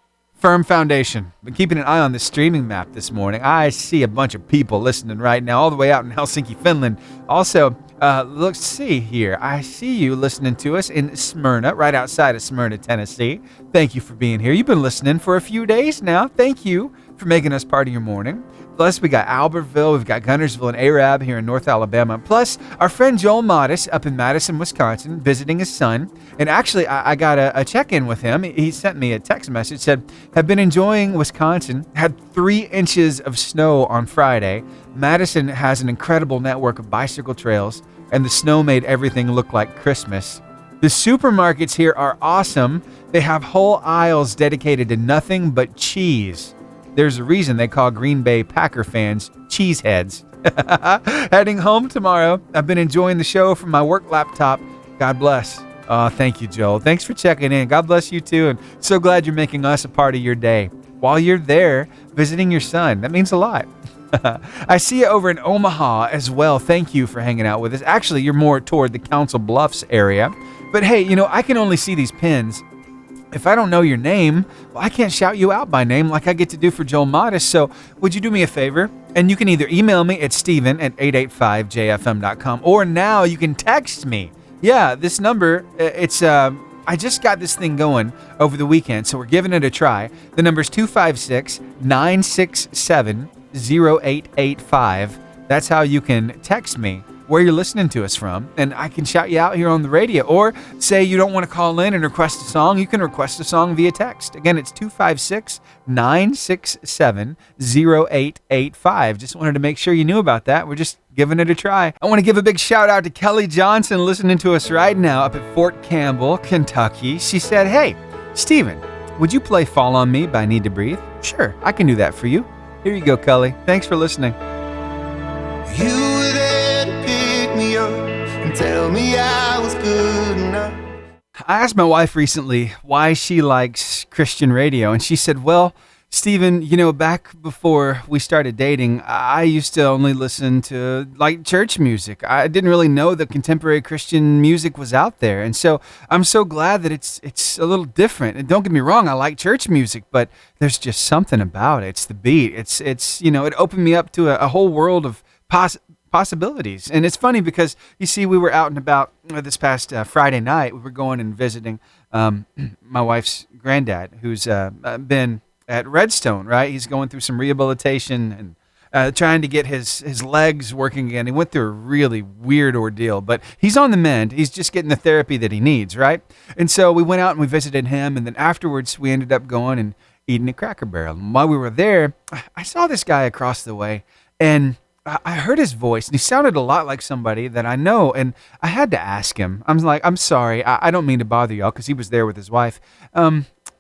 A: Firm foundation. Been keeping an eye on the streaming map this morning. I see a bunch of people listening right now, all the way out in Helsinki, Finland. Also, let's see here. I see you listening to us in Smyrna, right outside of Smyrna, Tennessee. Thank you for being here. You've been listening for a few days now. Thank you for making us part of your morning. Plus, we got Albertville, we've got Gunnersville and Arab here in North Alabama. Plus, our friend Joel Modis up in Madison, Wisconsin, visiting his son. And actually, I got a check-in with him. He sent me a text message, said, have been enjoying Wisconsin, had 3 inches of snow on Friday. Madison has an incredible network of bicycle trails, and the snow made everything look like Christmas. The supermarkets here are awesome. They have whole aisles dedicated to nothing but cheese. There's a reason they call Green Bay Packer fans cheeseheads. Heading home tomorrow. I've been enjoying the show from my work laptop. God bless. Oh, thank you, Joel. Thanks for checking in. God bless you too. And so glad you're making us a part of your day. While you're there visiting your son, that means a lot. I see you over in Omaha as well. Thank you for hanging out with us. Actually, you're more toward the Council Bluffs area. But hey, I can only see these pins. If I don't know your name, well, I can't shout you out by name like I get to do for Joel Modis. So would you do me a favor? And you can either email me at steven@885jfm.com, or now you can text me. Yeah, this number, it's I just got this thing going over the weekend, so we're giving it a try. The number's 256-967-0885. That's how you can text me where you're listening to us from, and I can shout you out here on the radio. Or say you don't want to call in and request a song, you can request a song via text. Again, it's 256-967-0885. Just wanted to make sure you knew about that. We're just giving it a try. I want to give a big shout out to Kelly Johnson listening to us right now up at Fort Campbell, Kentucky. She said, hey, Steven, would you play Fall on Me by Need to Breathe? Sure, I can do that for you. Here you go, Kelly. Thanks for listening.
N: You were there to pick me up and tell me I was good enough.
A: I asked my wife recently why she likes Christian radio, and she said, well, Steven, back before we started dating, I used to only listen to church music. I didn't really know that contemporary Christian music was out there. And so I'm so glad that it's a little different. And don't get me wrong, I like church music, but there's just something about it. It's the beat. It's it opened me up to a whole world of possibilities. And it's funny because, you see, we were out and about this past Friday night. We were going and visiting my wife's granddad, who's been at Redstone, right? He's going through some rehabilitation and trying to get his legs working again. He went through a really weird ordeal, but he's on the mend. He's just getting the therapy that he needs, right? And so we went out and we visited him, and then afterwards we ended up going and eating at Cracker Barrel. And while we were there, I saw this guy across the way, and I heard his voice, and he sounded a lot like somebody that I know, and I had to ask him. I'm like, I'm sorry, I don't mean to bother y'all, because he was there with his wife.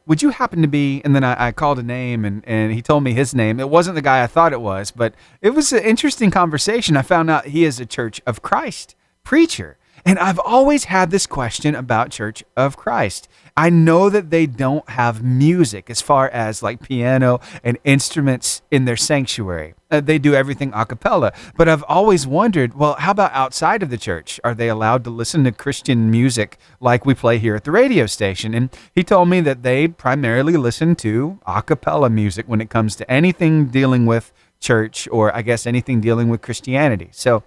A: Would you happen to be, and then I called a name, and he told me his name. It wasn't the guy I thought it was, but it was an interesting conversation. I found out he is a Church of Christ preacher. And I've always had this question about Church of Christ. I know that they don't have music as far as piano and instruments in their sanctuary. They do everything a cappella. But I've always wondered, well, how about outside of the church? Are they allowed to listen to Christian music like we play here at the radio station? And he told me that they primarily listen to a cappella music when it comes to anything dealing with church, or I guess anything dealing with Christianity. So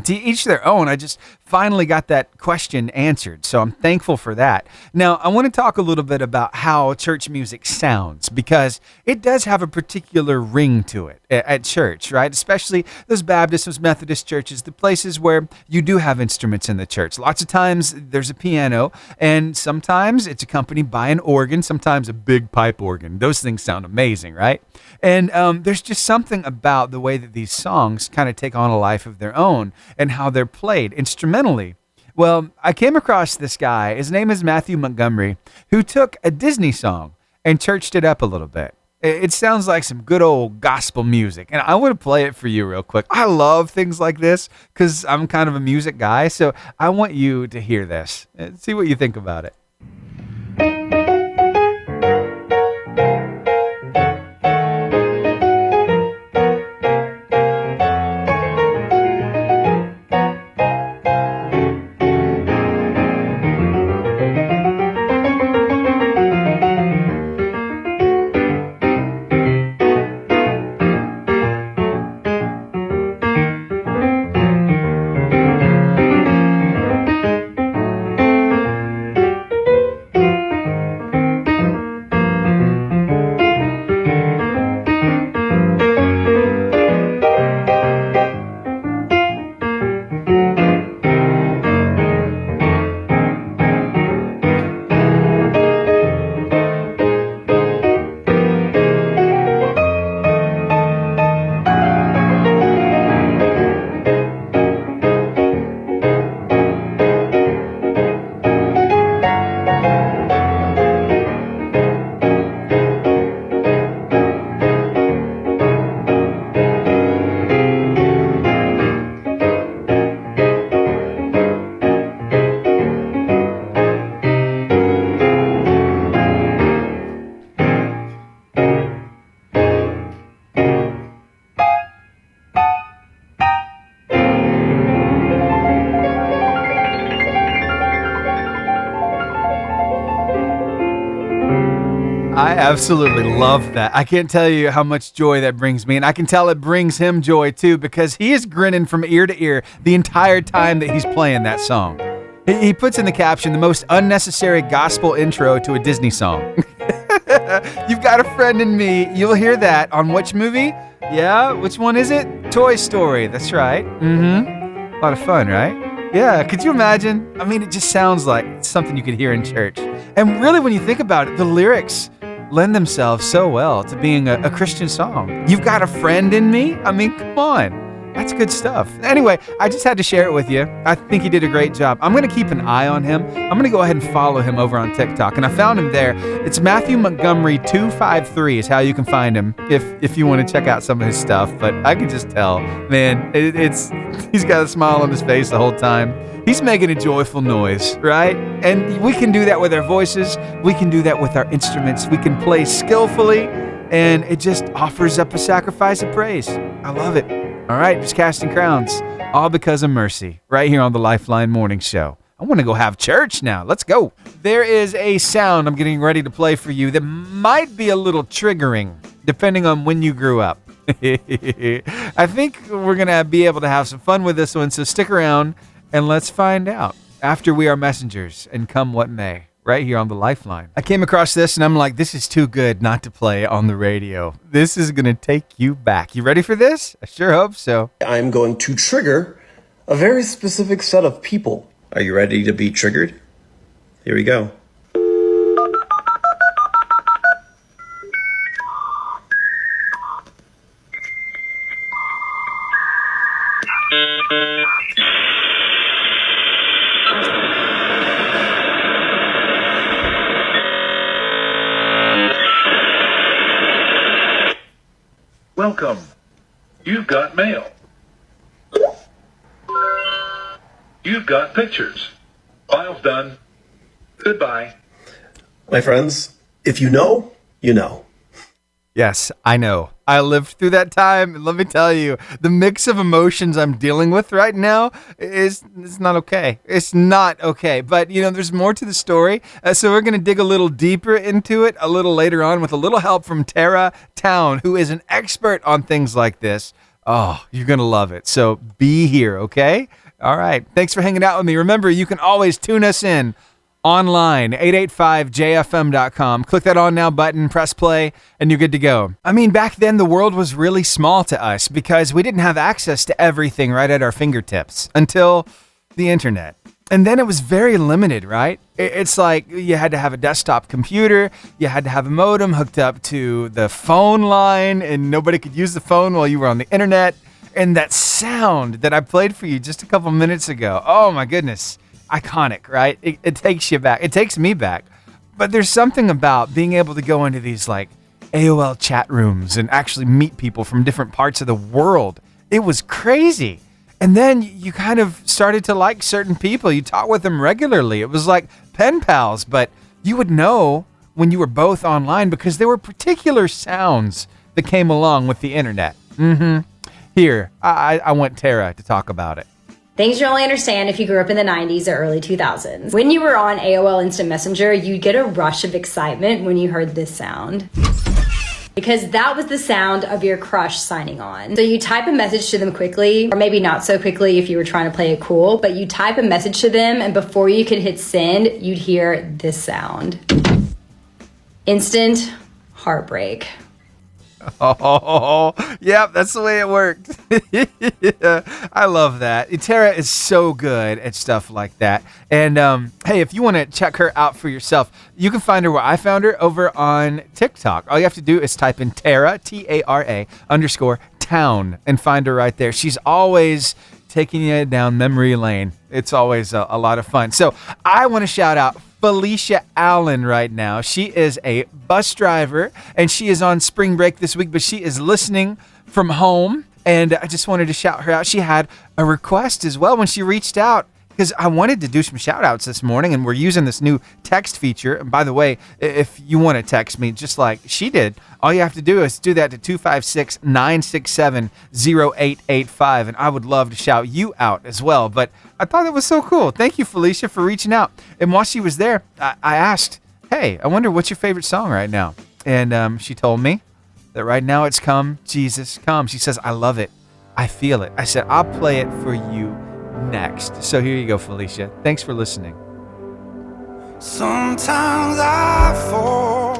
A: to each their own. I just finally got that question answered, so I'm thankful for that. Now, I want to talk a little bit about how church music sounds, because it does have a particular ring to it at church, right? Especially those Baptist, those Methodist churches, the places where you do have instruments in the church. Lots of times there's a piano, and sometimes it's accompanied by an organ, sometimes a big pipe organ. Those things sound amazing, right? And there's just something about the way that these songs kind of take on a life of their own, and how they're played instrumentally. Well, I came across this guy, his name is Matthew Montgomery, who took a Disney song and churched it up a little bit. It sounds like some good old gospel music, and I want to play it for you real quick. I love things like this because I'm kind of a music guy, so I want you to hear this and see what you think about it. I absolutely love that. I can't tell you how much joy that brings me, and I can tell it brings him joy too, because he is grinning from ear to ear the entire time that he's playing that song. He puts in the caption, the most unnecessary gospel intro to a Disney song. You've got a friend in me. You'll hear that on which movie? Yeah, which one is it? Toy Story. That's right. A lot of fun, right? Yeah, could you imagine? I mean, it just sounds like something you could hear in church. And really, when you think about it, the lyrics lend themselves so well to being a Christian song. You've got a friend in me? I mean, come on. That's good stuff. Anyway, I just had to share it with you. I think he did a great job. I'm going to keep an eye on him. I'm going to go ahead and follow him over on TikTok. And I found him there. It's Matthew Montgomery 253 is how you can find him if you want to check out some of his stuff. But I can just tell, man, he's got a smile on his face the whole time. He's making a joyful noise, right? And we can do that with our voices. We can do that with our instruments. We can play skillfully, and it just offers up a sacrifice of praise. I love it. All right, just casting crowns, all because of mercy, right here on the Lifeline Morning Show. I want to go have church now. Let's go. There is a sound I'm getting ready to play for you that might be a little triggering, depending on when you grew up. I think we're going to be able to have some fun with this one, so stick around and let's find out after we are messengers and come what may. Right here on the Lifeline. I came across this and I'm like, this is too good not to play on the radio. This is going to take you back. You ready for this? I sure hope so.
O: I'm going to trigger a very specific set of people. Are you ready to be triggered? Here we go.
P: Welcome. You've got mail. You've got pictures. File's done. Goodbye.
O: My friends, if you know, you know.
A: Yes, I know. I lived through that time, and let me tell you, the mix of emotions I'm dealing with right now is not okay. It's not okay. But, there's more to the story, so we're going to dig a little deeper into it a little later on with a little help from Tara Town, who is an expert on things like this. Oh, you're going to love it. So be here, okay? All right. Thanks for hanging out with me. Remember, you can always tune us in online, 885jfm.com. Click that on now button, press play, and you're good to go. I mean, back then the world was really small to us because we didn't have access to everything right at our fingertips until the internet. And then it was very limited, right? It's like you had to have a desktop computer, you had to have a modem hooked up to the phone line, and nobody could use the phone while you were on the internet. And that sound that I played for you just a couple minutes ago, oh my goodness. Iconic, right? It takes you back. It takes me back. But there's something about being able to go into these like AOL chat rooms and actually meet people from different parts of the world. It was crazy. And then you kind of started to like certain people. You talk with them regularly. It was like pen pals, but you would know when you were both online because there were particular sounds that came along with the internet. Here, I want Tara to talk about it.
Q: Things you only understand if you grew up in the 90s or early 2000s. When you were on AOL Instant Messenger, you'd get a rush of excitement when you heard this sound. Because that was the sound of your crush signing on. So you type a message to them quickly, or maybe not so quickly if you were trying to play it cool, but you type a message to them, and before you could hit send, you'd hear this sound. Instant heartbreak.
A: Oh, yeah, that's the way it worked. I love that. Tara is so good at stuff like that. And hey, if you want to check her out for yourself, you can find her where I found her over on TikTok. All you have to do is type in Tara, Tara _town, and find her right there. She's always taking you down memory lane. It's always a lot of fun. So I want to shout out Felicia Allen right now. She is a bus driver and she is on spring break this week, but she is listening from home. And I just wanted to shout her out. She had a request as well when she reached out because I wanted to do some shout outs this morning, and we're using this new text feature. And by the way, if you want to text me just like she did, all you have to do is do that to 256-967-0885. And I would love to shout you out as well. But I thought it was so cool. Thank you, Felicia, for reaching out. And while she was there, I asked, hey, I wonder what's your favorite song right now? And she told me that right now it's Come, Jesus, Come. She says, I love it. I feel it. I said, I'll play it for you next. So here you go, Felicia. Thanks for listening.
N: Sometimes I fall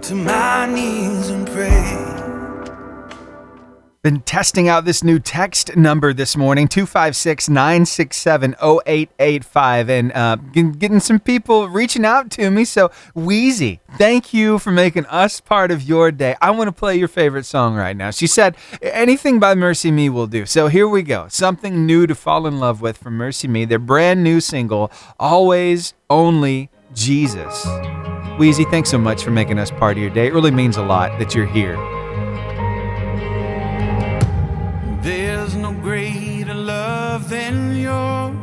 N: to my knees and pray.
A: Been testing out this new text number this morning, 256-967-0885, and getting some people reaching out to me. So, Wheezy, thank you for making us part of your day. I want to play your favorite song right now. She said, anything by Mercy Me will do. So here we go. Something new to fall in love with from Mercy Me. Their brand new single, Always Only Jesus. Wheezy, thanks so much for making us part of your day. It really means a lot that you're here.
N: There's no greater love than yours.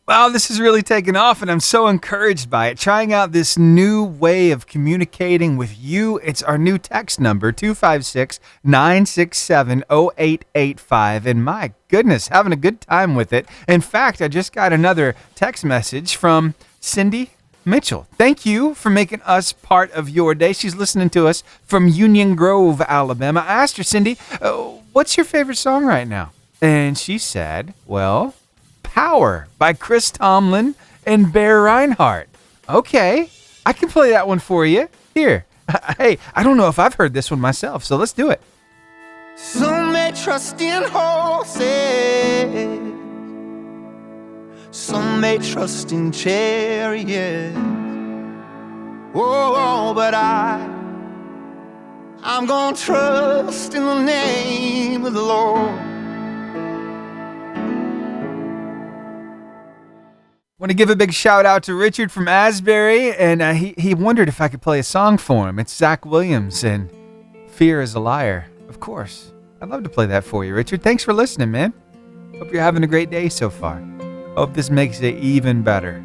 A: Wow, this is really taken off, and I'm so encouraged by it. Trying out this new way of communicating with you. It's our new text number, 256-967-0885. And my goodness, having a good time with it. In fact, I just got another text message from Cindy Mitchell. Thank you for making us part of your day. She's listening to us from Union Grove, Alabama. I asked her, Cindy, what's your favorite song right now? And she said, well, Power by Chris Tomlin and Bear Reinhardt. Okay, I can play that one for you. Here. Hey, I don't know if I've heard this one myself, so let's do it.
N: Some may trust in horses, some may trust in chariots. Oh, but I'm gonna trust in the name of the Lord.
A: Want to give a big shout out to Richard from Asbury, and he wondered if I could play a song for him. It's Zach Williams and Fear is a Liar. Of course. I'd love to play that for you, Richard. Thanks for listening, man. Hope you're having a great day so far. Hope this makes it even better.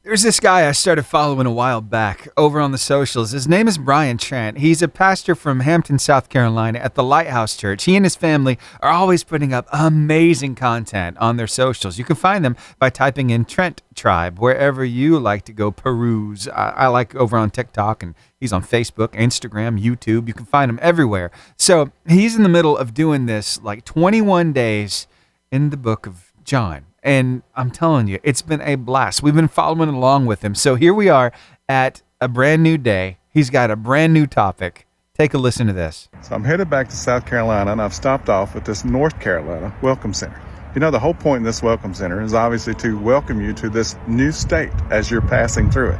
A: There's this guy I started following a while back over on the socials. His name is Brian Trent. He's a pastor from Hampton, South Carolina at the Lighthouse Church. He and his family are always putting up amazing content on their socials. You can find them by typing in Trent Tribe, wherever you like to go peruse. I like over on TikTok, and he's on Facebook, Instagram, YouTube. You can find him everywhere. So he's in the middle of doing this, like 21 days in the book of John. And I'm telling you, it's been a blast. We've been following along with him. So here we are at a brand new day. He's got a brand new topic. Take a listen to this.
R: So I'm headed back to South Carolina, and I've stopped off at this North Carolina Welcome Center. You know, the whole point in this Welcome Center is obviously to welcome you to this new state as you're passing through it.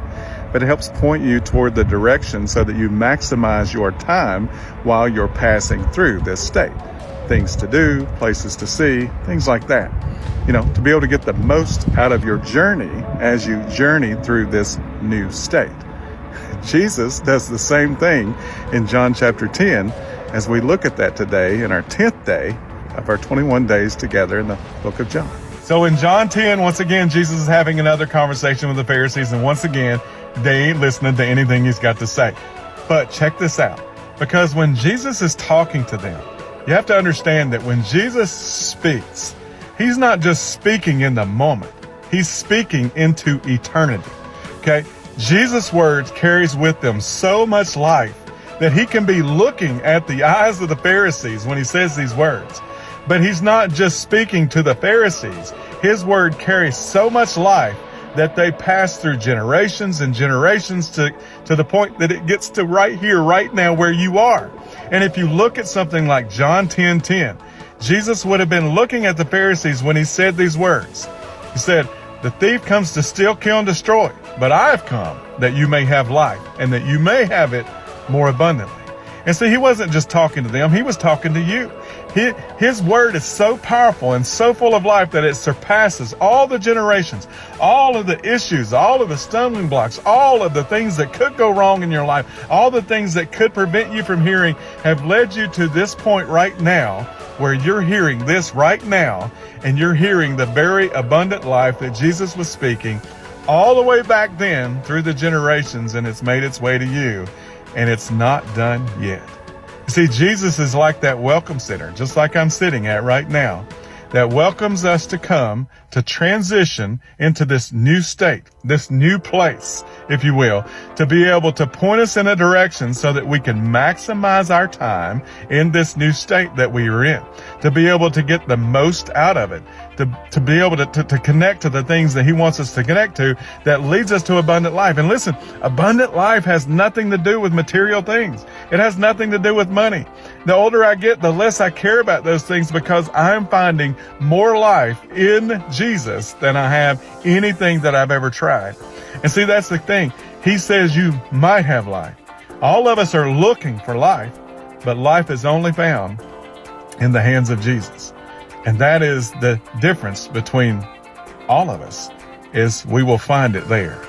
R: But it helps point you toward the direction so that you maximize your time while you're passing through this state. Things to do, places to see, things like that. You know, to be able to get the most out of your journey as you journey through this new state. Jesus does the same thing in John chapter 10 as we look at that today in our 10th day of our 21 days together in the book of John. So in John 10, once again, Jesus is having another conversation with the Pharisees, and once again, they ain't listening to anything he's got to say. But check this out, because when Jesus is talking to them, you have to understand that when Jesus speaks, he's not just speaking in the moment. He's speaking into eternity. Okay? Jesus' words carries with them so much life that he can be looking at the eyes of the Pharisees when he says these words. But he's not just speaking to the Pharisees. His word carries so much life that they pass through generations and generations to the point that it gets to right here, right now where you are. And if you look at something like John 10:10, Jesus would have been looking at the Pharisees when he said these words. He said, "The thief comes to steal, kill, and destroy, but I have come that you may have life, and that you may have it more abundantly." And see, he wasn't just talking to them, he was talking to you. His word is so powerful and so full of life that it surpasses all the generations, all of the issues, all of the stumbling blocks, all of the things that could go wrong in your life, all the things that could prevent you from hearing have led you to this point right now where you're hearing this right now, and you're hearing the very abundant life that Jesus was speaking all the way back then through the generations, and it's made its way to you, and it's not done yet. See, Jesus is like that welcome center, just like I'm sitting at right now, that welcomes us to come to transition into this new state, this new place, if you will, to be able to point us in a direction so that we can maximize our time in this new state that we are in, to be able to get the most out of it, to be able to connect to the things that he wants us to connect to that leads us to abundant life. And listen, abundant life has nothing to do with material things. It has nothing to do with money. The older I get, the less I care about those things because I'm finding more life in Jesus than I have anything that I've ever tried. And see, that's the thing. He says you might have life. All of us are looking for life, but life is only found in the hands of Jesus. And that is the difference between all of us, is we will find it there.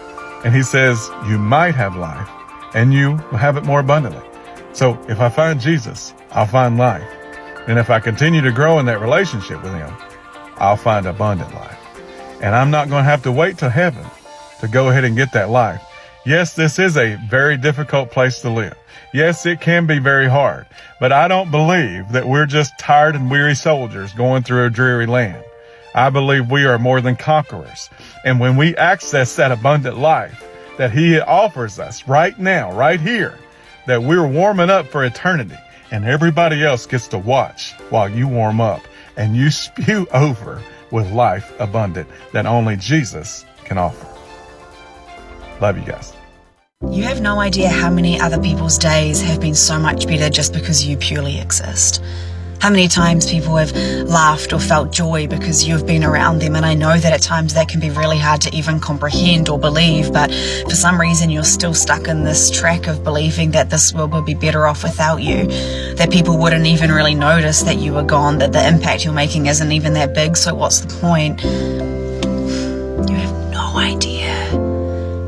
R: And he says you might have life and you will have it more abundantly. So if I find Jesus, I'll find life. And if I continue to grow in that relationship with him, I'll find abundant life. And I'm not going to have to wait till heaven to go ahead and get that life. Yes, this is a very difficult place to live. Yes, it can be very hard, but I don't believe that we're just tired and weary soldiers going through a dreary land. I believe we are more than conquerors. And when we access that abundant life that he offers us right now, right here, that we're warming up for eternity and everybody else gets to watch while you warm up and you spew over with life abundant that only Jesus can offer. Love you guys.
S: You have no idea how many other people's days have been so much better just because you purely exist. How many times people have laughed or felt joy because you've been around them, and I know that at times that can be really hard to even comprehend or believe, but for some reason you're still stuck in this track of believing that this world would be better off without you, that people wouldn't even really notice that you were gone, that the impact you're making isn't even that big, so what's the point? You have no idea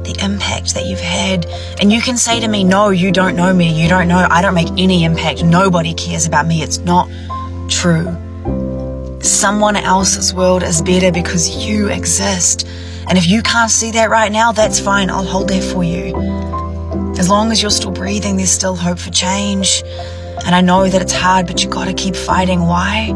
S: the impact that you've had. And you can say to me, no, you don't know me, you don't know, I don't make any impact, nobody cares about me. It's not true. Someone else's world is better because you exist. And if you can't see that right now, that's fine, I'll hold that for you. As long as you're still breathing, there's still hope for change. And I know that it's hard, but you gotta keep fighting. Why?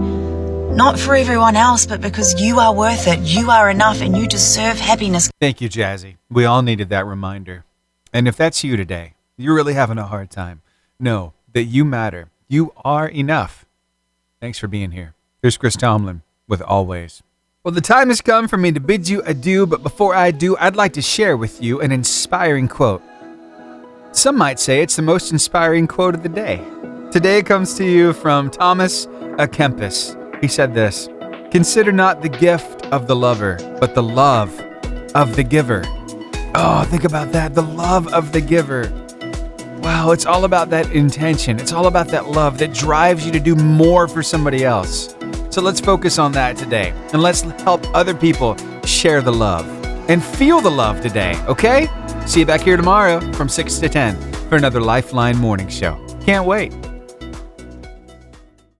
S: Not for everyone else, but because you are worth it, you are enough, and you deserve happiness.
A: Thank you, Jazzy. We all needed that reminder. And if that's you today, you're really having a hard time, know that you matter. You are enough. Thanks for being here. Here's Chris Tomlin with Always. Well, the time has come for me to bid you adieu, but before I do, I'd like to share with you an inspiring quote. Some might say it's the most inspiring quote of the day. Today it comes to you from Thomas à Kempis. He said this: "Consider not the gift of the lover, but the love of the giver." Oh, think about that. The love of the giver. Wow, it's all about that intention. It's all about that love that drives you to do more for somebody else. So let's focus on that today. And let's help other people share the love and feel the love today, okay? See you back here tomorrow from 6 to 10 for another Lifeline Morning Show. Can't wait.